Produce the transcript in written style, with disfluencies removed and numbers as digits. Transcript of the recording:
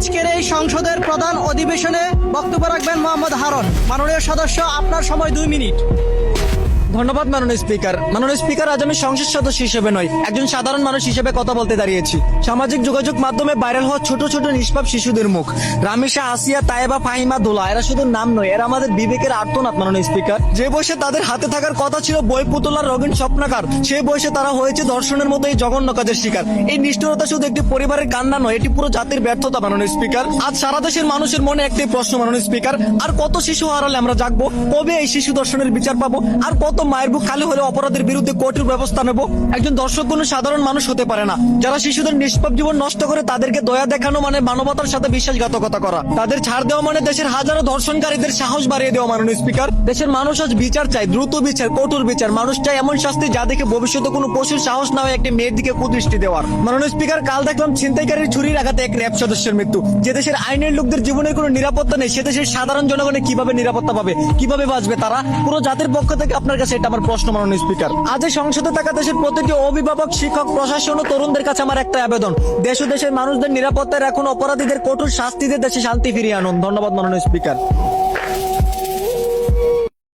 আজকের এই সংসদের প্রধান অধিবেশনে বক্তব্য রাখবেন মোহাম্মদ হারুন। মাননীয় সদস্য, আপনার সময় 2 মিনিট। ধন্যবাদ মাননীয় স্পিকার। মাননীয় স্পিকার, আজ আমি সংসদ সদস্য হিসেবে নয়, একজন সাধারণ মানুষ হিসেবে কথা বলতে দাঁড়িয়েছি। সামাজিক যোগাযোগ মাধ্যমে ভাইরাল হওয়া ছোট ছোট নিষ্পাপ শিশুদের মুখ, রামিসা, আসিয়া, তায়েবা, ফাহিমা, দোলা, এরা শুধু নাম নয়, এরা আমাদের বিবেকের আর্তনাদ। মাননীয় স্পিকার, যে বয়সে তাদের হাতে থাকার কথা ছিল বই পুতুলার রঙিন স্বপ্নাকার, সেই বয়সে তারা হয়েছে ধর্ষণের মতো এই জঘন্য কাজের শিকার। এই নিষ্ঠুরতা শুধু একটি পরিবারের কান্না নয়, এটি পুরো জাতির ব্যর্থতা। মাননীয় স্পিকার, আজ সারা দেশের মানুষের মনে একটি প্রশ্ন মাননীয় স্পিকার, আর কত শিশু হারালে আমরা জাগবো? কবে এই শিশু ধর্ষণের বিচার পাবো? আর কত মায়ের বুক খালি হলে অপরাধের বিরুদ্ধে কঠোর ব্যবস্থা নেব? একজন দর্শক কোনো সাধারণ মানুষ হতে পারে না। যারা শিশুদের নিষ্পাপ জীবন নষ্ট করে তাদেরকে দয়া দেখানো মানে মানবতার সাথে বিশ্বাসঘাতকতা করা। তাদের ছাড় দেওয়া মানে দেশের হাজারো ধর্ষণকারীদের সাহস বাড়িয়ে দেওয়া। মাননীয় স্পিকার, দেশের মানুষ আজ বিচার চায়, দ্রুত বিচার, কঠোর বিচার। মানুষ চায় এমন শাস্তি যা দেখে ভবিষ্যতে কোনো পশুর সাহস না হয় একটি মেয়ের দিকে কুদৃষ্টি দেওয়ার। মাননীয় স্পিকার, কাল দেখলাম ছিনতাইকারীর ছুরির আঘাতে এক র্যাব সদস্যের মৃত্যু। যে দেশের আইনের লোকদের জীবনের কোনো নিরাপত্তা নেই, সে দেশের সাধারণ জনগণের কিভাবে নিরাপত্তা পাবে? কিভাবে বাঁচবে তারা? পুরো জাতির পক্ষ থেকে আপনার কাছে এটা আমার প্রশ্ন। মাননীয় স্পিকার, আজ এই সংসদে থাকা দেশের প্রতিটি অভিভাবক, শিক্ষক, প্রশাসন ও তরুণদের কাছে আমার একটা আবেদন, দেশ ও দেশের মানুষদের নিরাপত্তায় রাখুন, অপরাধীদের কঠোর শাস্তি দিয়ে দেশে শান্তি ফিরিয়ে আনুন। ধন্যবাদ মাননীয় স্পিকার।